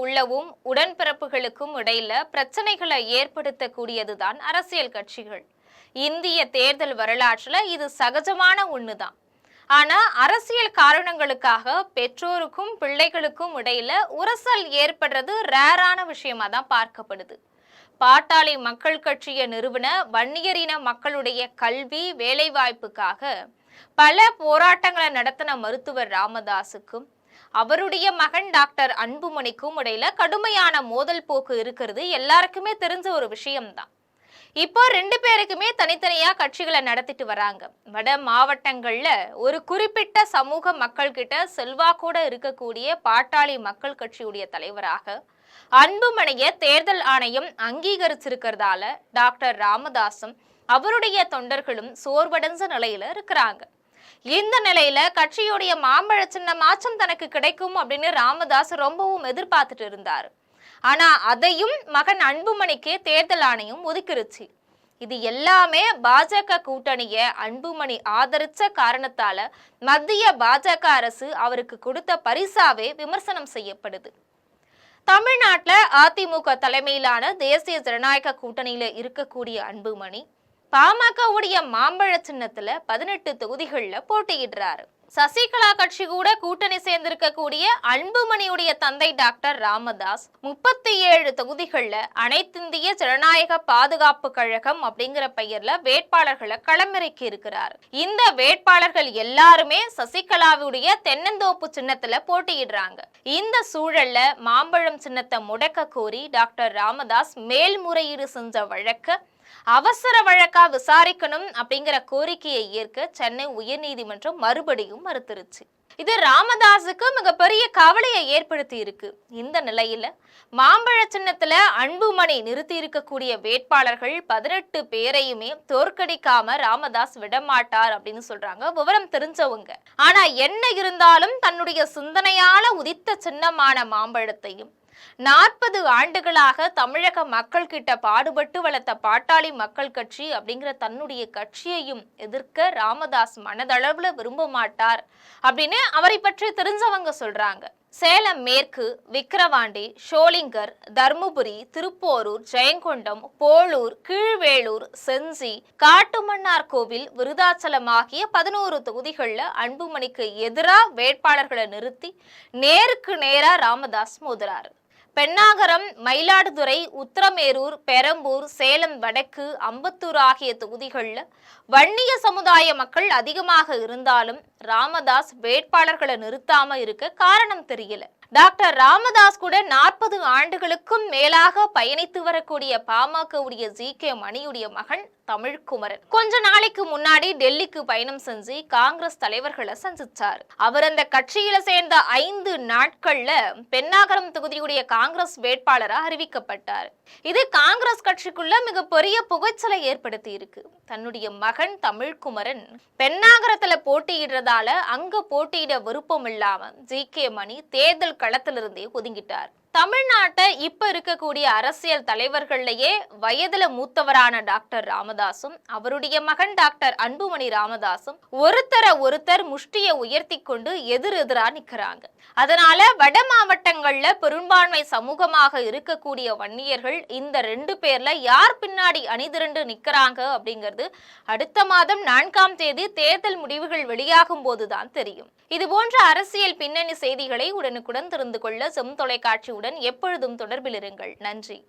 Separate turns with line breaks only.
உள்ளவும் உடன்பிறப்புகளுக்கும் இடையில பிரச்சனைகளை ஏற்படுத்தக்கூடியதுதான் அரசியல் கட்சிகள். இந்திய தேர்தல் வரலாற்றுல இது சகஜமான ஒண்ணுதான். ஆனா அரசியல் காரணங்களுக்காக பெற்றோருக்கும் பிள்ளைகளுக்கும் இடையில உரசல் ஏற்படுறது ரேரான விஷயமா தான் பார்க்கப்படுது. பாட்டாளி மக்கள் கட்சியை நிறுவன வன்னியரின மக்களுடைய கல்வி வேலைவாய்ப்புக்காக பல போராட்டங்களை நடத்தின மருத்துவர் ராமதாசுக்கும் அவருடைய மகன் டாக்டர் அன்புமணிக்கும் இடையில கடுமையான மோதல் போக்கு இருக்கிறது எல்லாருக்குமே தெரிஞ்ச ஒரு விஷயம்தான். இப்போ ரெண்டு பேருக்குமே தனித்தனியா கட்சிகளை நடத்திட்டு வராங்க. வட மாவட்டங்கள்ல ஒரு குறிப்பிட்ட சமூக மக்கள் கிட்ட செல்வாக்கூட இருக்கக்கூடிய பாட்டாளி மக்கள் கட்சியுடைய தலைவராக அன்புமணிய தேர்தல் ஆணையம் அங்கீகரிச்சிருக்கிறதால டாக்டர் ராமதாசும் அவருடைய தொண்டர்களும் சோர்வடைஞ்ச நிலையில இருக்கிறாங்க. இந்த நிலையில கட்சியுடைய மாம்பழ சின்னமாச்சும் தனக்கு கிடைக்கும் அப்படின்னு ராமதாஸ் ரொம்பவும் எதிர்பார்த்துட்டு இருந்தாரு. ஆனா அதையும் மகன் அன்புமணிக்கு தேர்தல் ஆணையம் ஒதுக்கிருச்சு. இது எல்லாமே பாஜக கூட்டணிய அன்புமணி ஆதரிச்ச காரணத்தால மத்திய பாஜக அரசு அவருக்கு கொடுத்த பரிசாவே விமர்சனம் செய்யப்படுது. தமிழ்நாட்டுல அதிமுக தலைமையிலான தேசிய ஜனநாயக கூட்டணியில இருக்கக்கூடிய அன்புமணி பாமகவுடைய மாம்பழ சின்னத்துல 18 தொகுதிகள்ல போட்டியிடுறாரு. சசிகலா கட்சி கூட கூட்டணி சேர்ந்திருக்கக்கூடிய அன்புமணியுடைய தந்தை டாக்டர் ராமதாஸ் 37 தொகுதிகள்ல அனைத்திந்திய ஜனநாயக பாதுகாப்பு கழகம் அப்படிங்கிற பெயர்ல வேட்பாளர்களை களமிறக்கி இருக்கிறார். இந்த வேட்பாளர்கள் எல்லாருமே சசிகலாவுடைய தென்னந்தோப்பு சின்னத்துல போட்டியிடுறாங்க. இந்த சூழல்ல மாம்பழம் சின்னத்தை முடக்க கோரி டாக்டர் ராமதாஸ் மேல்முறையீடு செஞ்ச வழக்க அவசர வழக்கா விசாரிக்கணும் அப்படிங்கிற கோரிக்கையை ஏற்க சென்னை உயர்நீதிமன்றம் மறுபடியும் மறுத்துருச்சு. இது ராமதாஸுக்கு மிகப்பெரிய கவலையை ஏற்படுத்தி இருக்கு. இந்த நிலையில மாம்பழ சின்னத்துல அன்புமணி நிறுத்தி இருக்கக்கூடிய வேட்பாளர்கள் 18 பேரையுமே தோற்கடிக்காம ராமதாஸ் விடமாட்டார் அப்படின்னு சொல்றாங்க விவரம் தெரிஞ்சவங்க. ஆனா என்ன இருந்தாலும் தன்னுடைய சிந்தனையால உதித்த சின்னமான மாம்பழத்தையும் 40 ஆண்டுகளாக தமிழக மக்கள் கிட்ட பாடுபட்டு வளர்த்த பாட்டாளி மக்கள் கட்சி அப்படிங்கிற தன்னுடைய கட்சியையும் எதிர்க்க ராமதாஸ் மனதளவுல விரும்ப மாட்டார் அப்படின்னு அவரை பற்றி தெரிஞ்சவங்க சொல்றாங்க. சேலம் மேற்கு, விக்கிரவாண்டி, ஷோலிங்கர், தர்மபுரி, திருப்போரூர், ஜெயங்கொண்டம், போளூர், கீழ்வேளூர், செஞ்சி, காட்டுமன்னார் கோவில், விருதாச்சலம் ஆகிய 11 தொகுதிகளில் அன்புமணிக்கு எதிராக வேட்பாளர்களை நிறுத்தி நேருக்கு நேரா ராமதாஸ் மோதுறாரு. பெண்ணாகரம், மயிலாடுதுறை, உத்திரமேரூர், பெரம்பூர், சேலம் வடக்கு, அம்பத்தூர் ஆகிய தொகுதிகளில் வன்னிய சமுதாய மக்கள் அதிகமாக இருந்தாலும் ராமதாஸ் வேட்பாளர்களை நிறுத்தாம இருக்க காரணம் தெரியல. டாக்டர் ராமதாஸ் கூட 40 ஆண்டுகளுக்கும் மேலாக பயணித்து வரக்கூடிய பாமகவுடைய ஜி.கே. மணியுடைய மகன் தமிழ்குமரன் கொஞ்ச நாளைக்கு முன்னாடி டெல்லிக்கு பயணம் செஞ்சு காங்கிரஸ் தலைவர்களை சந்திச்சார். அவர் அந்த கட்சியில சேர்ந்த 5 நாட்கள்ல பெண்ணாகரம் தொகுதியுடைய காங்கிரஸ் வேட்பாளராக அறிவிக்கப்பட்டார். இது காங்கிரஸ் கட்சிக்குள்ள மிகப்பெரிய புகைச்சலை ஏற்படுத்தி இருக்கு. தன்னுடைய மகன் தமிழ்குமரன் பெண்ணாகரத்துல போட்டியிடுறதால அங்க போட்டியிட விருப்பம் இல்லாம ஜி.கே. மணி தேர்தல் களத்திலிருந்தே ஒதுங்கிட்டார். தமிழ்நாட்டை இப்ப இருக்கக்கூடிய அரசியல் தலைவர்கள்லயே வயதுல மூத்தவரான டாக்டர் ராமதாசும் அவருடைய மகன் டாக்டர் அன்புமணி ராமதாசும் ஒருத்தர் முஷ்டியை உயர்த்தி கொண்டு எதிரெதிரா நிக்கிறாங்க. அதனால வட மாவட்டங்கள்ல பெரும்பான்மை சமூகமாக இருக்கக்கூடிய வன்னியர்கள் இந்த 2 பேர்ல யார் பின்னாடி அணிதிரண்டு நிக்கிறாங்க அப்படிங்கிறது அடுத்த மாதம் 4ஆம் தேதி தேர்தல் முடிவுகள் வெளியாகும் போதுதான் தெரியும். இது போன்ற அரசியல் பின்னணி செய்திகளை உடனுக்குடன் தெரிந்து கொள்ள செம் தொலைக்காட்சியுடன் எப்பொழுதும் தொடர்பில் இருங்கள். நன்றி.